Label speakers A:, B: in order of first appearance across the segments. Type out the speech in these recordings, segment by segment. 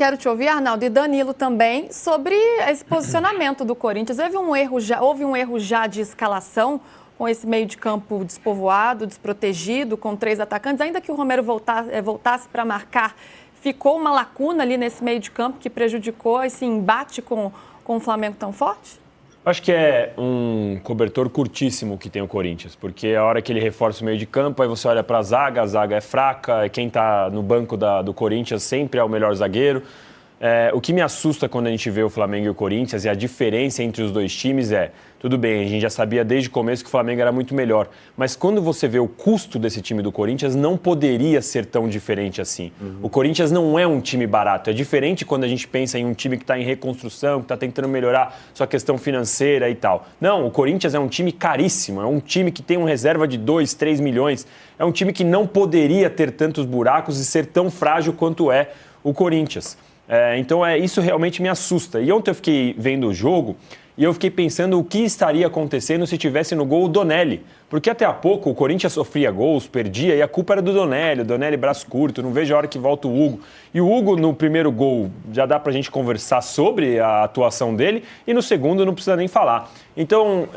A: Quero te ouvir, Arnaldo, e Danilo também, sobre esse posicionamento do Corinthians. Houve um erro já de escalação com esse meio de campo despovoado, desprotegido, com 3 atacantes. Ainda que o Romero voltasse para marcar, ficou uma lacuna ali nesse meio de campo que prejudicou esse embate com o Flamengo tão forte?
B: Acho que é um cobertor curtíssimo que tem o Corinthians, porque a hora que ele reforça o meio de campo, aí você olha para a zaga é fraca, quem está no banco do Corinthians sempre é o melhor zagueiro. O que me assusta quando a gente vê o Flamengo e o Corinthians e a diferença entre os dois times tudo bem, a gente já sabia desde o começo que o Flamengo era muito melhor, mas quando você vê o custo desse time do Corinthians, não poderia ser tão diferente assim. O Corinthians não é um time barato, é diferente quando a gente pensa em um time que está em reconstrução, que está tentando melhorar sua questão financeira e tal. Não, o Corinthians é um time caríssimo, é um time que tem uma reserva de 2, 3 milhões, é um time que não poderia ter tantos buracos e ser tão frágil quanto é o Corinthians. Então isso realmente me assusta. E ontem eu fiquei vendo o jogo e eu fiquei pensando o que estaria acontecendo se tivesse no gol o Donelli. Porque até há pouco o Corinthians sofria gols, perdia, e a culpa era do Donelli. O Donelli braço curto, não vejo a hora que volta o Hugo. E o Hugo no primeiro gol já dá pra gente conversar sobre a atuação dele, e no segundo não precisa nem falar. Então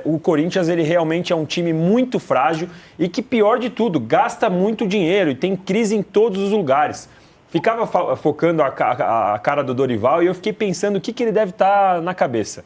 B: o Corinthians ele realmente é um time muito frágil e que, pior de tudo, gasta muito dinheiro e tem crise em todos os lugares. Ficava focando a cara do Dorival e eu fiquei pensando o que ele deve estar na cabeça.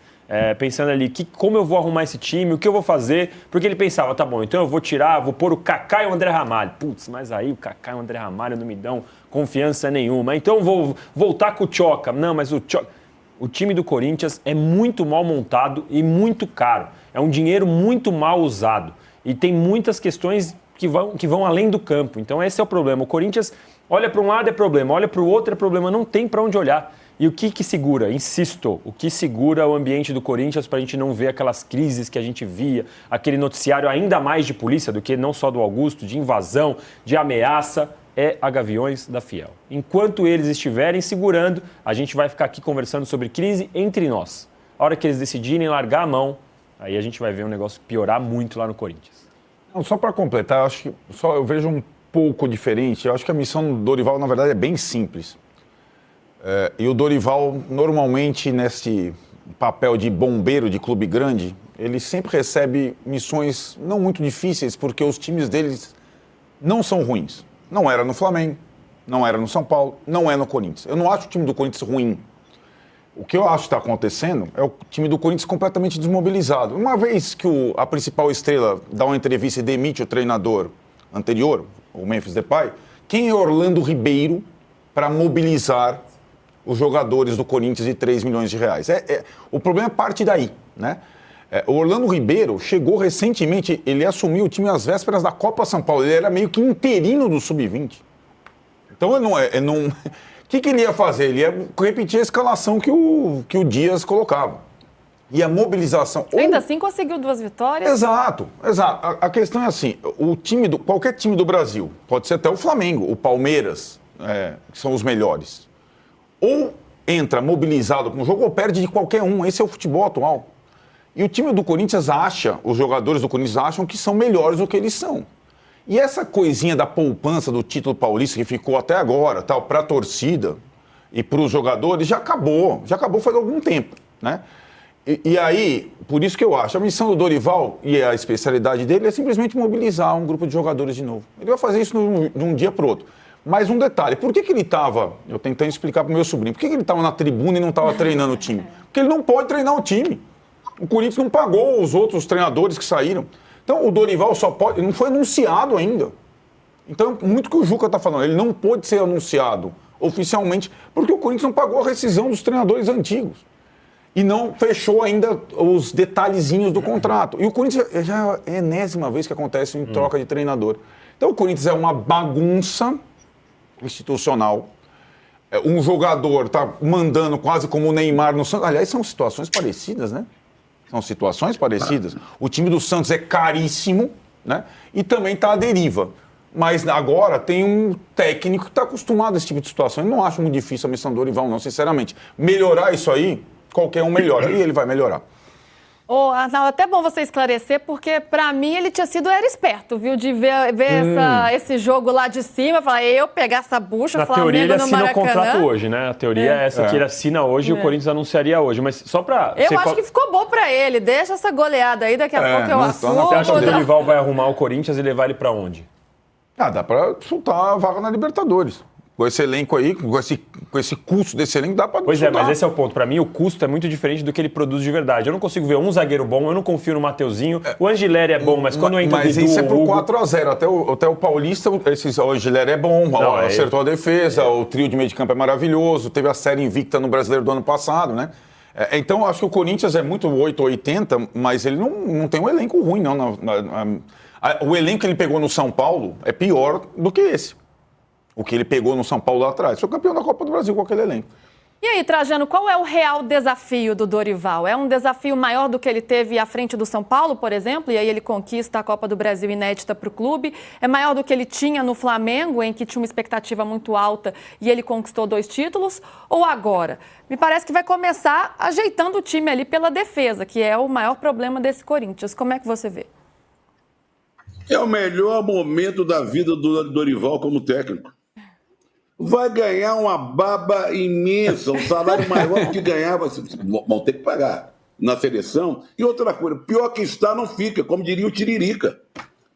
B: Pensando ali, como eu vou arrumar esse time, o que eu vou fazer, porque ele pensava, tá bom, então eu vou pôr o Kaká e o André Ramalho. Putz, mas aí o Kaká e o André Ramalho não me dão confiança nenhuma. Então eu vou voltar com o Tchoca. Não, mas o time do Corinthians é muito mal montado e muito caro. É um dinheiro muito mal usado. E tem muitas questões que vão além do campo. Então esse é o problema. O Corinthians olha para um lado é problema, olha para o outro é problema, não tem para onde olhar. E o que segura? Insisto, o que segura o ambiente do Corinthians para a gente não ver aquelas crises que a gente via, aquele noticiário ainda mais de polícia do que não só do Augusto, de invasão, de ameaça, é a Gaviões da Fiel. Enquanto eles estiverem segurando, a gente vai ficar aqui conversando sobre crise entre nós. A hora que eles decidirem largar a mão, aí a gente vai ver um negócio piorar muito lá no Corinthians.
C: Não, só para completar, acho que eu vejo um pouco diferente. Eu acho que a missão do Dorival, na verdade, é bem simples. E o Dorival, normalmente, nesse papel de bombeiro de clube grande, ele sempre recebe missões não muito difíceis, porque os times deles não são ruins. Não era no Flamengo, não era no São Paulo, não é no Corinthians. Eu não acho o time do Corinthians ruim. O que eu acho que está acontecendo é o time do Corinthians completamente desmobilizado. Uma vez que a principal estrela dá uma entrevista e demite o treinador anterior, o Memphis Depay, quem é Orlando Ribeiro para mobilizar os jogadores do Corinthians de 3 milhões de reais? O problema parte daí, né? O Orlando Ribeiro chegou recentemente, ele assumiu o time às vésperas da Copa São Paulo, ele era meio que interino do Sub-20. Então o que ele ia fazer? Ele ia repetir a escalação que o Dias colocava. E a mobilização...
A: Ainda assim conseguiu 2 vitórias.
C: Exato. A questão é assim, qualquer time do Brasil, pode ser até o Flamengo, o Palmeiras, que são os melhores, ou entra mobilizado com o jogo ou perde de qualquer um. Esse é o futebol atual. E o time do Corinthians os jogadores do Corinthians acham que são melhores do que eles são. E essa coisinha da poupança do título paulista que ficou até agora, para a torcida e para os jogadores, já acabou faz algum tempo, né? E aí, por isso que eu acho, a missão do Dorival e a especialidade dele é simplesmente mobilizar um grupo de jogadores de novo. Ele vai fazer isso de um dia para o outro. Mas um detalhe, por que ele estava, eu tentando explicar para o meu sobrinho, por que ele estava na tribuna e não estava treinando o time? Porque ele não pode treinar o time. O Corinthians não pagou os outros treinadores que saíram. Então o Dorival só pode, não foi anunciado ainda. Então, muito que o Juca está falando, ele não pode ser anunciado oficialmente, porque o Corinthians não pagou a rescisão dos treinadores antigos. E não fechou ainda os detalhezinhos do contrato. E o Corinthians já é a enésima vez que acontece em troca de treinador. Então o Corinthians é uma bagunça institucional. Um jogador está mandando quase como o Neymar no Santos. Aliás, são situações parecidas, né? São situações parecidas. O time do Santos é caríssimo, né? E também está à deriva. Mas agora tem um técnico que está acostumado a esse tipo de situação. Eu não acho muito difícil a missão do Dorival, não, sinceramente. Melhorar isso aí, qualquer um melhora. E ele vai melhorar.
A: Ô, Arnaldo, até bom você esclarecer, porque pra mim ele era esperto, viu? De ver esse jogo lá de cima, falar, eu pegar essa bucha,
B: Na
A: Flamengo
B: teoria ele
A: no
B: assina o
A: Maracanã.
B: contrato hoje, né? A teoria é essa que ele assina hoje e o Corinthians anunciaria hoje. Mas só pra...
A: Eu acho que ficou bom pra ele, deixa essa goleada aí, daqui a pouco eu assumo.
B: Você acha que o Dorival vai arrumar o Corinthians e levar ele pra onde?
C: Dá pra soltar a vaga na Libertadores. Com esse elenco aí, com esse custo desse elenco, dá pra
B: Pois
C: soltar.
B: mas esse é o ponto. Pra mim, o custo é muito diferente do que ele produz de verdade. Eu não consigo ver um zagueiro bom, eu não confio no Mateuzinho. O Angileri é bom, mas quando entra o Dudu...
C: Mas isso é pro
B: Hugo...
C: 4x0. Até o Paulista, o Angileri é bom, acertou a defesa, o trio de meio de campo é maravilhoso, teve a série invicta no Brasileiro do ano passado, né? Então, acho que o Corinthians é muito 8 ou 80, mas ele não tem um elenco ruim, não. O elenco que ele pegou no São Paulo é pior do que esse. O que ele pegou no São Paulo lá atrás. Foi campeão da Copa do Brasil com aquele elenco.
A: E aí, Trajano, qual é o real desafio do Dorival? É um desafio maior do que ele teve à frente do São Paulo, por exemplo, e aí ele conquista a Copa do Brasil inédita para o clube? É maior do que ele tinha no Flamengo, em que tinha uma expectativa muito alta e ele conquistou 2 títulos? Ou agora? Me parece que vai começar ajeitando o time ali pela defesa, que é o maior problema desse Corinthians. Como é que você vê?
D: É o melhor momento da vida do Dorival como técnico. Vai ganhar uma baba imensa, um salário maior do que ganhava, vão ter que pagar na seleção. E outra coisa, pior que está não fica, como diria o Tiririca.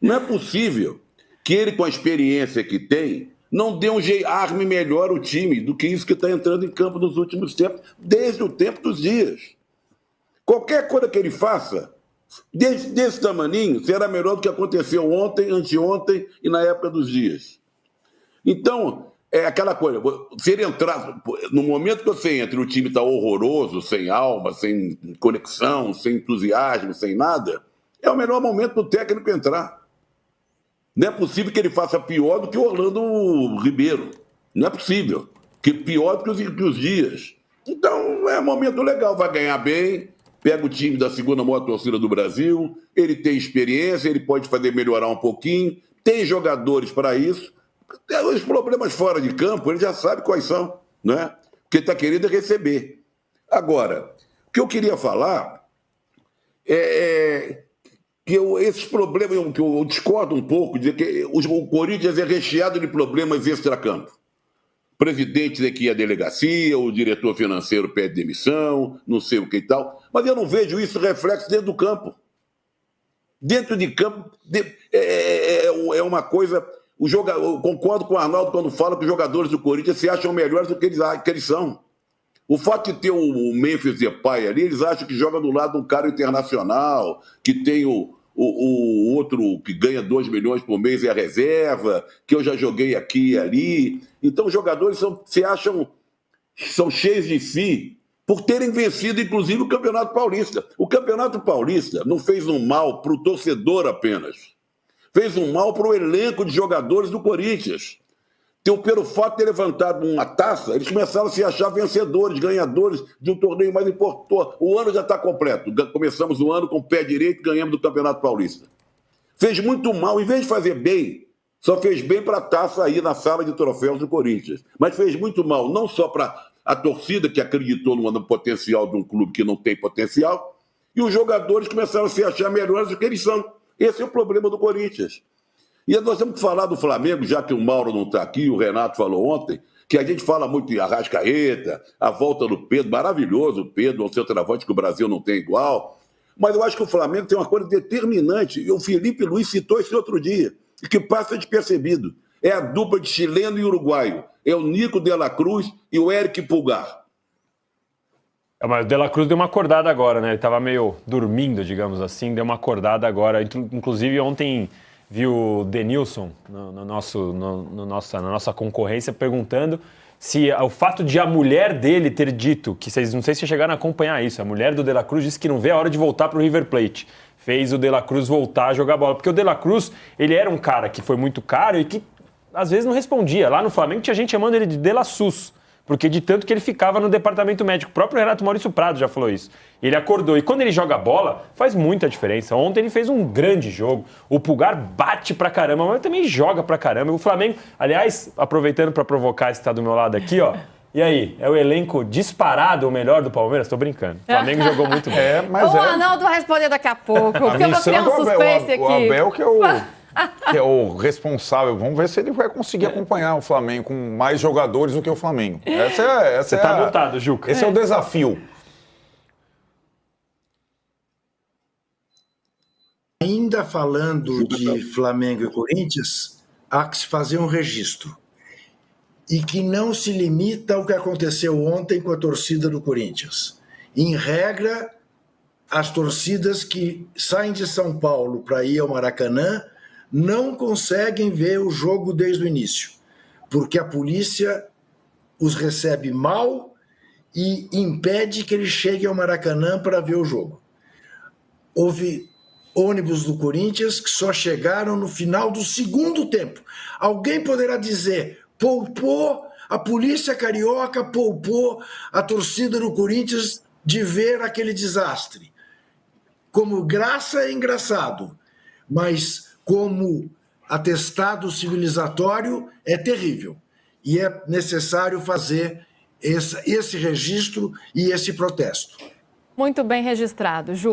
D: Não é possível que ele, com a experiência que tem, não dê arme melhor o time do que isso que está entrando em campo nos últimos tempos, desde o tempo dos dias. Qualquer coisa que ele faça, desse tamaninho, será melhor do que aconteceu ontem, anteontem e na época dos dias. Então... é aquela coisa, se ele entrar, no momento que você entra e o time está horroroso, sem alma, sem conexão, sem entusiasmo, sem nada, é o melhor momento do técnico entrar. Não é possível que ele faça pior do que o Orlando Ribeiro. Não é possível. Pior do que os dias. Então, é um momento legal, vai ganhar bem, pega o time da segunda maior torcida do Brasil, ele tem experiência, ele pode fazer melhorar um pouquinho, tem jogadores para isso. Os problemas fora de campo, ele já sabe quais são, né? O que ele está querendo é receber. Agora, o que eu queria falar é que esses problemas, que eu discordo um pouco, dizer que o Corinthians é recheado de problemas extracampo. O presidente tem que ir à delegacia, o diretor financeiro pede demissão, não sei o que e tal, mas eu não vejo isso reflexo dentro do campo. Dentro de campo é uma coisa... Eu concordo com o Arnaldo quando fala que os jogadores do Corinthians se acham melhores do que eles são. O fato de ter o Memphis Depay ali, eles acham que joga do lado de um cara internacional, que tem o outro que ganha 2 milhões por mês e a reserva, que eu já joguei aqui e ali. Então os jogadores são cheios de si por terem vencido, inclusive, o Campeonato Paulista. O Campeonato Paulista não fez um mal para o torcedor apenas. Fez um mal para o elenco de jogadores do Corinthians. Pelo fato de ter levantado uma taça, eles começaram a se achar vencedores, ganhadores de um torneio mais importante. O ano já está completo. Começamos o ano com o pé direito e ganhamos do Campeonato Paulista. Fez muito mal. Em vez de fazer bem, só fez bem para a taça aí na sala de troféus do Corinthians. Mas fez muito mal, não só para a torcida que acreditou no potencial de um clube que não tem potencial, e os jogadores começaram a se achar melhores do que eles são. Esse é o problema do Corinthians. E nós temos que falar do Flamengo, já que o Mauro não está aqui, o Renato falou ontem, que a gente fala muito de Arrascaeta, a volta do Pedro, maravilhoso o Pedro, o centroavante que o Brasil não tem igual. Mas eu acho que o Flamengo tem uma coisa determinante, e o Felipe Luiz citou isso outro dia, e que passa despercebido. É a dupla de chileno e uruguaio. É o Nico de la Cruz e o Eric Pulgar.
B: Mas o De La Cruz deu uma acordada agora, né? Ele estava meio dormindo, digamos assim, deu uma acordada agora. Inclusive, ontem vi o Denilson na nossa concorrência perguntando se o fato de a mulher dele ter dito, que vocês não sei se chegaram a acompanhar isso, a mulher do De La Cruz disse que não vê a hora de voltar para o River Plate. Fez o De La Cruz voltar a jogar bola. Porque o De La Cruz, ele era um cara que foi muito caro e que às vezes não respondia. Lá no Flamengo tinha gente chamando ele de La Sus. Porque de tanto que ele ficava no departamento médico. O próprio Renato Maurício Prado já falou isso. Ele acordou. E quando ele joga bola, faz muita diferença. Ontem ele fez um grande jogo. O Pulgar bate pra caramba, mas também joga pra caramba. O Flamengo, aliás, aproveitando pra provocar esse que tá do meu lado aqui, ó. E aí, é o elenco disparado o melhor do Palmeiras? Tô brincando. O Flamengo jogou muito bem.
C: Mas
A: O Arnaldo vai responder daqui a pouco, porque eu vou
C: missão
A: criar um
C: do Abel,
A: suspense
C: o
A: aqui.
C: Abel que é o responsável. Vamos ver se ele vai conseguir acompanhar o Flamengo com mais jogadores do que o Flamengo.
B: Você tá montado, Juca.
C: Esse é o desafio.
E: Ainda falando de Flamengo e Corinthians, há que se fazer um registro. E que não se limita ao que aconteceu ontem com a torcida do Corinthians. Em regra, as torcidas que saem de São Paulo para ir ao Maracanã não conseguem ver o jogo desde o início, porque a polícia os recebe mal e impede que eles cheguem ao Maracanã para ver o jogo. Houve ônibus do Corinthians que só chegaram no final do segundo tempo. Alguém poderá dizer, poupou, a polícia carioca poupou a torcida do Corinthians de ver aquele desastre. Como graça é engraçado, mas como atestado civilizatório é terrível. E é necessário fazer esse registro e esse protesto.
A: Muito bem registrado, Ju.